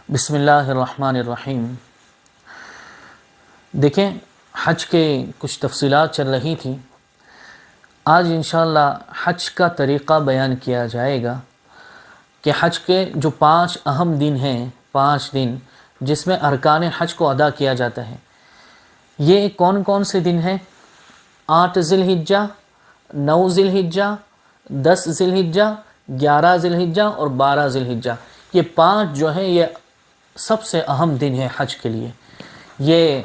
بسم اللہ الرحمن الرحیم۔ دیکھیں، حج کے کچھ تفصیلات چل رہی تھیں۔ آج انشاءاللہ حج کا طریقہ بیان کیا جائے گا کہ حج کے جو 5 اہم دن ہیں، 5 دن جس میں ارکان حج کو ادا کیا جاتا ہے، یہ کون کون سے دن ہیں؟ 8 ذی الحجہ، 9 ذی الحجہ، 10 ذی الحجہ، 11 ذی الحجہ اور 12 ذی الحجہ۔ یہ 5 جو ہیں یہ سب سے اہم دن ہے حج کے لیے۔ یہ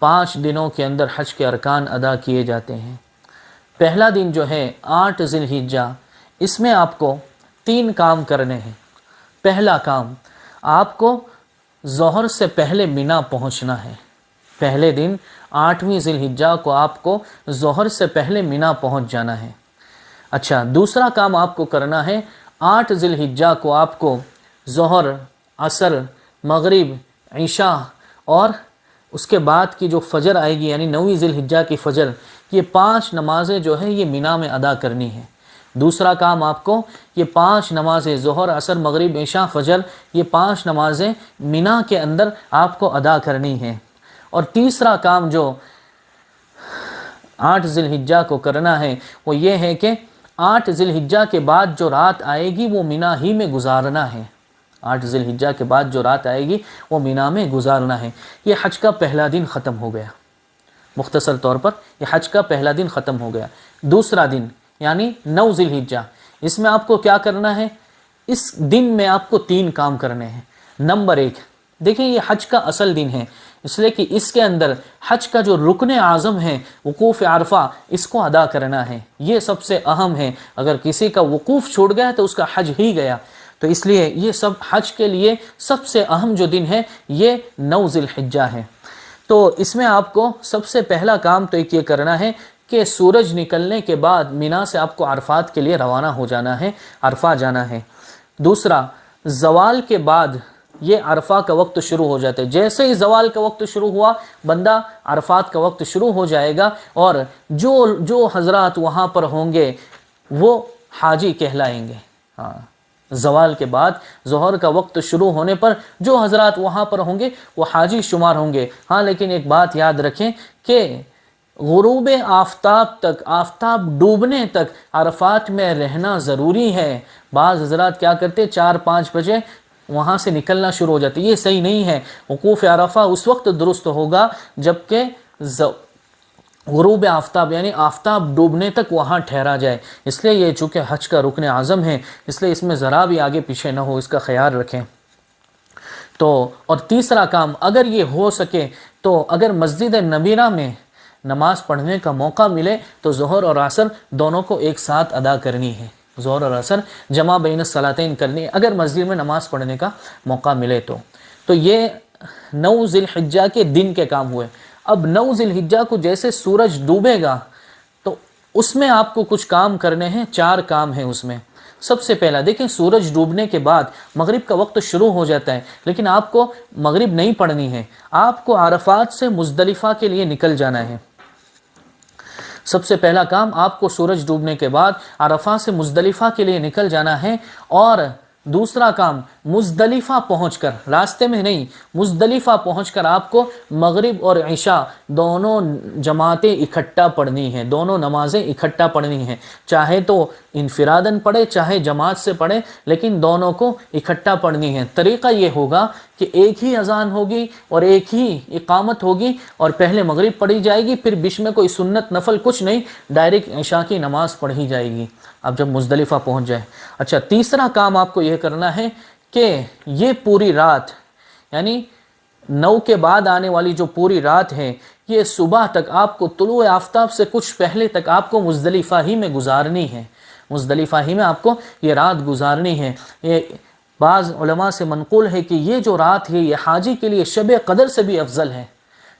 5 دنوں کے اندر حج کے ارکان ادا کیے جاتے ہیں۔ پہلا دن جو ہے 8 ذی الحجہ، اس میں آپ کو 3 کام کرنے ہیں۔ پہلا کام، آپ کو ظہر سے پہلے مینا پہنچنا ہے۔ پہلے دن 8ویں ذی الحجہ کو آپ کو ظہر سے پہلے مینا پہنچ جانا ہے۔ اچھا، دوسرا کام آپ کو کرنا ہے، 8 ذی الحجہ کو آپ کو ظہر، عصر، مغرب، عشاء اور اس کے بعد کی جو فجر آئے گی یعنی 9ویں ذی الحجہ کی فجر، یہ 5 نمازیں جو ہیں یہ مینا میں ادا کرنی ہیں۔ دوسرا کام آپ کو یہ 5 نمازیں ظہر، عصر، مغرب، عشاء، فجر، یہ 5 نمازیں مینا کے اندر آپ کو ادا کرنی ہیں۔ اور تیسرا کام جو 8 ذی الحجہ کو کرنا ہے وہ یہ ہے کہ 8 ذی الحجہ کے بعد جو رات آئے گی وہ مینا ہی میں گزارنا ہے۔ 8 ذی الحجہ کے بعد جو رات آئے گی وہ مینا میں گزارنا ہے۔ یہ حج کا پہلا دن ختم ہو گیا۔ مختصر طور پر یہ حج کا پہلا دن ختم ہو گیا۔ دوسرا دن یعنی 9 ذی الحجہ، اس میں آپ کو کیا کرنا ہے؟ اس دن میں آپ کو 3 کام کرنے ہیں۔ نمبر 1، دیکھیں یہ حج کا اصل دن ہے، اس لیے کہ اس کے اندر حج کا جو رکن اعظم ہے وقوف عرفہ، اس کو ادا کرنا ہے۔ یہ سب سے اہم ہے۔ اگر کسی کا وقوف چھوٹ گیا تو اس کا حج ہی گیا۔ تو اس لیے یہ سب حج کے لیے سب سے اہم جو دن ہے یہ 9 ذی الحجہ ہے۔ تو اس میں آپ کو سب سے پہلا کام تو ایک یہ کرنا ہے کہ سورج نکلنے کے بعد مینا سے آپ کو عرفات کے لیے روانہ ہو جانا ہے، عرفہ جانا ہے۔ دوسرا، زوال کے بعد یہ عرفہ کا وقت شروع ہو جاتا ہے۔ جیسے ہی زوال کا وقت شروع ہوا، بندہ عرفات کا وقت شروع ہو جائے گا، اور جو حضرات وہاں پر ہوں گے وہ حاجی کہلائیں گے۔ ہاں، زوال کے بعد ظہر کا وقت شروع ہونے پر جو حضرات وہاں پر ہوں گے وہ حاجی شمار ہوں گے۔ ہاں، لیکن ایک بات یاد رکھیں کہ غروب آفتاب تک، آفتاب ڈوبنے تک عرفات میں رہنا ضروری ہے۔ بعض حضرات کیا کرتے، 4-5 بجے وہاں سے نکلنا شروع ہو جاتے، یہ صحیح نہیں ہے۔ وقوف عرفہ اس وقت درست ہوگا جبکہ غروب آفتاب یعنی آفتاب ڈوبنے تک وہاں ٹھہرا جائے۔ اس لیے یہ چونکہ حج کا رکن اعظم ہے، اس لیے اس میں ذرا بھی آگے پیچھے نہ ہو، اس کا خیال رکھیں۔ تو اور تیسرا کام، اگر یہ ہو سکے تو اگر مسجد نبیرہ میں نماز پڑھنے کا موقع ملے تو ظہر اور عصر دونوں کو ایک ساتھ ادا کرنی ہے۔ ظہر اور عصر جمع بین الصلاتین کرنی ہے اگر مسجد میں نماز پڑھنے کا موقع ملے تو یہ 9 ذی الحجہ کے دن کے کام ہوئے۔ اب 9 ذی الحجہ کو جیسے سورج ڈوبے گا تو اس میں آپ کو کچھ کام کرنے ہیں، 4 کام ہیں اس میں۔ سب سے پہلا، دیکھیں سورج ڈوبنے کے بعد مغرب کا وقت شروع ہو جاتا ہے، لیکن آپ کو مغرب نہیں پڑھنی ہے، آپ کو عرفات سے مزدلفہ کے لیے نکل جانا ہے۔ سب سے پہلا کام، آپ کو سورج ڈوبنے کے بعد عرفات سے مزدلفہ کے لیے نکل جانا ہے، اور دوسرا کام مزدلفہ پہنچ کر، راستے میں نہیں، مزدلفہ پہنچ کر آپ کو مغرب اور عشاء دونوں جماعتیں اکٹھا پڑھنی ہیں، دونوں نمازیں اکٹھا پڑھنی ہیں، چاہے تو انفراداً پڑھے چاہے جماعت سے پڑھے، لیکن دونوں کو اکٹھا پڑھنی ہے۔ طریقہ یہ ہوگا کہ ایک ہی اذان ہوگی اور ایک ہی اقامت ہوگی، اور پہلے مغرب پڑھی جائے گی، پھر بیچ میں کوئی سنت نفل کچھ نہیں، ڈائریکٹ عشاء کی نماز پڑھی جائے گی اب جب مزدلفہ پہنچ جائے۔ اچھا، تیسرا کام آپ کو یہ کرنا ہے کہ یہ پوری رات یعنی 9 کے بعد آنے والی جو پوری رات ہے، یہ صبح تک آپ کو طلوع آفتاب سے کچھ پہلے تک آپ کو مزدلفہ ہی میں گزارنی ہے، مزدلفہ ہی میں آپ کو یہ رات گزارنی ہے۔ یہ بعض علماء سے منقول ہے کہ یہ جو رات ہے یہ حاجی کے لیے شب قدر سے بھی افضل ہے،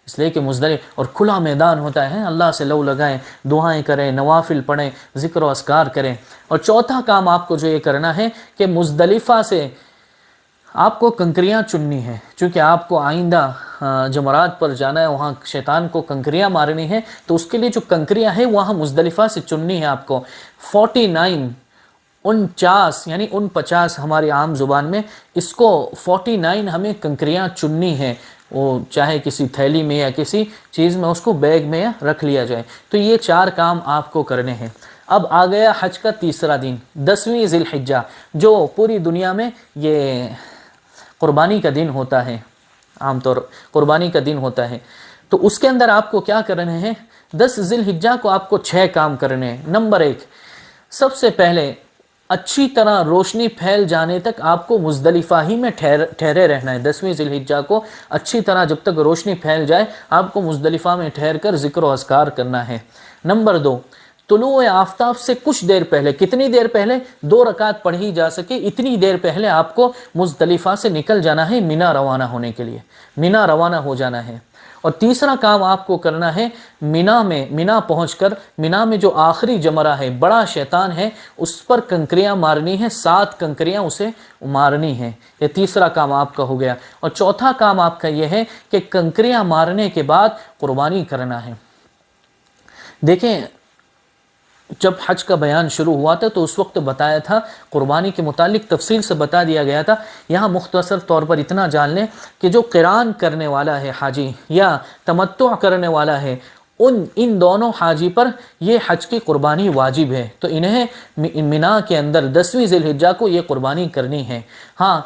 اس لیے کہ مزدلفہ اور کھلا میدان ہوتا ہے، اللہ سے لو لگائیں، دعائیں کریں، نوافل پڑھیں، ذکر و اذکار کریں۔ اور چوتھا کام آپ کو جو یہ کرنا ہے کہ مزدلفہ سے آپ کو کنکریاں چننی ہیں، چونکہ آپ کو آئندہ جمرات پر جانا ہے، وہاں شیطان کو کنکریاں مارنی ہیں، تو اس کے لیے جو کنکریاں ہیں وہاں مزدلفہ سے چننی ہے آپ کو۔ 49 49 یعنی 49 ہماری عام زبان میں، اس کو 49 ہمیں کنکریاں چننی ہیں، وہ چاہے کسی تھیلی میں یا کسی چیز میں اس کو بیگ میں رکھ لیا جائے۔ تو یہ 4 کام آپ کو کرنے ہیں۔ اب آ گیا حج کا تیسرا دن 10ویں ذی الحجہ، جو پوری دنیا میں یہ قربانی کا دن ہوتا ہے، عام طور قربانی کا دن ہوتا ہے۔ تو اس کے اندر آپ کو کیا کرنے ہیں؟ 10 ذی الحجہ کو آپ کو 6 کام کرنے ہیں۔ نمبر 1، سب سے پہلے اچھی طرح روشنی پھیل جانے تک آپ کو مزدلفہ ہی میں ٹھہرے رہنا ہے۔ 10ویں ذی الحجہ کو اچھی طرح جب تک روشنی پھیل جائے آپ کو مزدلفہ میں ٹھہر کر ذکر و اذکار کرنا ہے۔ نمبر 2، طلوع آفتاب سے کچھ دیر پہلے، کتنی دیر پہلے؟ 2 رکعت پڑھی جا سکے اتنی دیر پہلے آپ کو مزدلفہ سے نکل جانا ہے، مینا روانہ ہونے کے لیے، مینا روانہ ہو جانا ہے۔ اور تیسرا کام آپ کو کرنا ہے، مینا پہنچ کر مینا میں جو آخری جمرہ ہے، بڑا شیطان ہے، اس پر کنکریاں مارنی ہیں، 7 کنکریاں اسے مارنی ہیں۔ یہ تیسرا کام آپ کا ہو گیا۔ اور چوتھا کام آپ کا یہ ہے کہ کنکریاں مارنے کے بعد قربانی کرنا ہے۔ دیکھیں، جب حج کا بیان شروع ہوا تھا تو اس وقت بتایا تھا، قربانی کے متعلق تفصیل سے بتا دیا گیا تھا۔ یہاں مختصر طور پر اتنا جان لیں کہ جو قران کرنے والا ہے حاجی یا تمتع کرنے والا ہے، ان دونوں حاجی پر یہ حج کی قربانی واجب ہے، تو انہیں مینا کے اندر 10ویں ذی الحجہ کو یہ قربانی کرنی ہے۔ ہاں،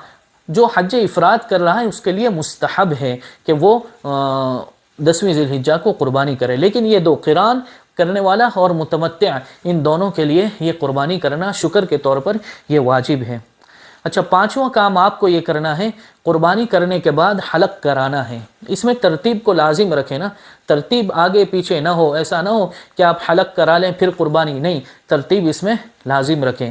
جو حج افراد کر رہا ہے اس کے لیے مستحب ہے کہ وہ 10ویں ذی الحجہ کو قربانی کرے، لیکن یہ دو، قران کرنے والا اور متمتع، ان دونوں کے لیے یہ قربانی کرنا شکر کے طور پر یہ واجب ہے۔ اچھا، 5واں کام آپ کو یہ کرنا ہے، قربانی کرنے کے بعد حلق کرانا ہے۔ اس میں ترتیب کو لازم رکھیں نا، ترتیب آگے پیچھے نہ ہو، ایسا نہ ہو کہ آپ حلق کرا لیں پھر قربانی، نہیں، ترتیب اس میں لازم رکھیں۔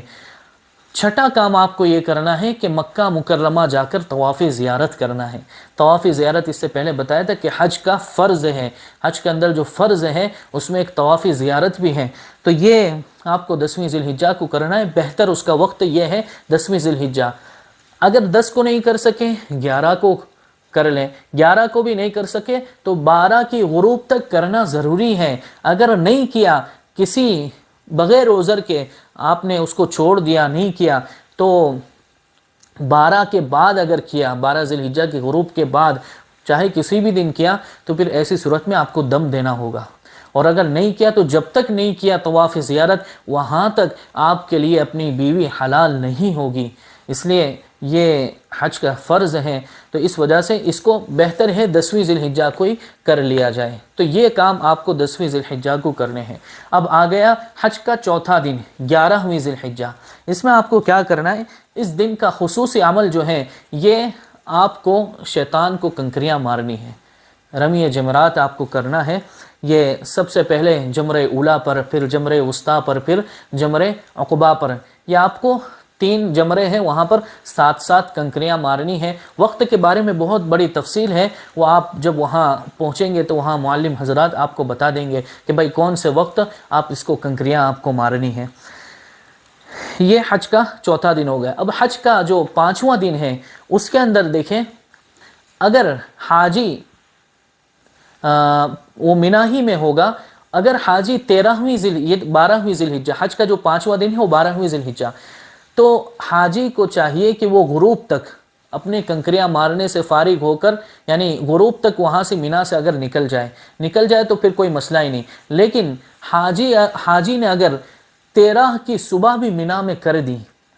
6واں کام آپ کو یہ کرنا ہے کہ مکہ مکرمہ جا کر طواف زیارت کرنا ہے۔ طواف زیارت اس سے پہلے بتایا تھا کہ حج کا فرض ہے، حج کے اندر جو فرض ہے اس میں ایک طواف زیارت بھی ہے، تو یہ آپ کو 10ویں ذی الحجہ کو کرنا ہے۔ بہتر اس کا وقت یہ ہے 10ویں ذی الحجہ۔ اگر 10 کو نہیں کر سکے 11 کو کر لیں، 11 کو بھی نہیں کر سکے تو 12 کی غروب تک کرنا ضروری ہے۔ اگر نہیں کیا، کسی بغیر عذر کے آپ نے اس کو چھوڑ دیا، نہیں کیا، تو 12 کے بعد اگر کیا، 12 ذی الحجہ کی غروب کے بعد چاہے کسی بھی دن کیا، تو پھر ایسی صورت میں آپ کو دم دینا ہوگا۔ اور اگر نہیں کیا تو جب تک نہیں کیا طواف زیارت، وہاں تک آپ کے لیے اپنی بیوی حلال نہیں ہوگی۔ اس لیے یہ حج کا فرض ہے، تو اس وجہ سے اس کو بہتر ہے 10ویں ذی الحجہ کو ہی کر لیا جائے۔ تو یہ کام آپ کو 10ویں ذی الحجہ کو کرنے ہیں۔ اب آ گیا حج کا چوتھا دن 11ویں ذی الحجہ۔ اس میں آپ کو کیا کرنا ہے؟ اس دن کا خصوصی عمل جو ہے، یہ آپ کو شیطان کو کنکریاں مارنی ہے، رمی جمرات آپ کو کرنا ہے۔ یہ سب سے پہلے جمرہ اولا پر، پھر جمرہ وسطیٰ پر، پھر جمرہ عقبہ پر، یہ آپ کو 3 جمرے ہیں، وہاں پر 7 کنکریاں مارنی ہیں۔ وقت کے بارے میں بہت بڑی تفصیل ہے، وہ آپ جب وہاں پہنچیں گے تو وہاں معلم حضرات آپ کو بتا دیں گے کہ بھائی کون سے وقت آپ اس کو کنکریاں آپ کو مارنی ہیں۔ یہ حج کا چوتھا دن ہو گیا۔ اب حج کا جو 5واں دن ہے اس کے اندر دیکھیں، اگر حاجی وہ مینا ہی میں ہوگا، اگر حاجی 12ویں ذی الحجہ، حج کا جو 5واں دن ہے وہ 12ویں ذی الحجہ، تو حاجی کو چاہیے کہ وہ غروب تک اپنے کنکریاں مارنے سے فارغ ہو کر، یعنی غروب تک وہاں سے مینا سے اگر نکل جائے تو پھر کوئی مسئلہ ہی نہیں۔ لیکن حاجی نے اگر 13 کی صبح بھی مینا میں کر دی،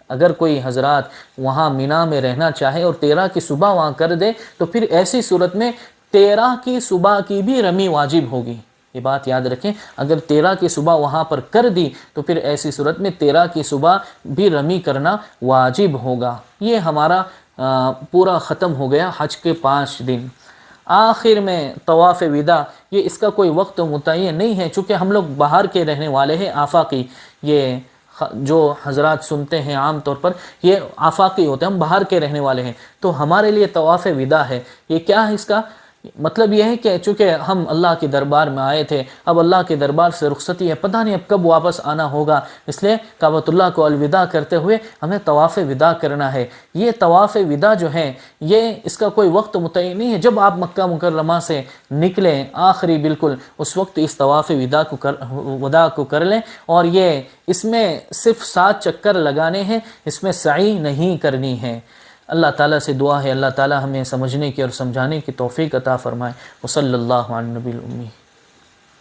اگر کوئی حضرات وہاں مینا میں رہنا چاہے اور 13 کی صبح وہاں کر دے، تو پھر ایسی صورت میں 13 کی صبح کی بھی رمی واجب ہوگی۔ یہ بات یاد رکھیں، اگر 13 کی صبح وہاں پر کر دی تو پھر ایسی صورت میں 13 کی صبح بھی رمی کرنا واجب ہوگا۔ یہ ہمارا پورا ختم ہو گیا حج کے 5 دن۔ آخر میں طواف وداع، یہ اس کا کوئی وقت متعین نہیں ہے، چونکہ ہم لوگ باہر کے رہنے والے ہیں، آفاقی، یہ جو حضرات سنتے ہیں عام طور پر یہ آفاقی ہوتے ہیں، ہم باہر کے رہنے والے ہیں، تو ہمارے لیے طواف وداع ہے۔ یہ کیا ہے اس کا؟ مطلب یہ ہے کہ چونکہ ہم اللہ کے دربار میں آئے تھے، اب اللہ کے دربار سے رخصتی ہے، پتہ نہیں اب کب واپس آنا ہوگا، اس لیے کعبۃ اللہ کو الوداع کرتے ہوئے ہمیں طواف وداع کرنا ہے۔ یہ طواف وداع جو ہے یہ اس کا کوئی وقت متعین نہیں ہے، جب آپ مکہ مکرمہ سے نکلیں آخری بالکل اس وقت اس طواف وداع کو کر لیں، اور یہ اس میں صرف 7 چکر لگانے ہیں، اس میں سعی نہیں کرنی ہے۔ اللہ تعالیٰ سے دعا ہے اللہ تعالیٰ ہمیں سمجھنے کی اور سمجھانے کی توفیق عطا فرمائے۔ وصلی اللہ علی النبی الأمی۔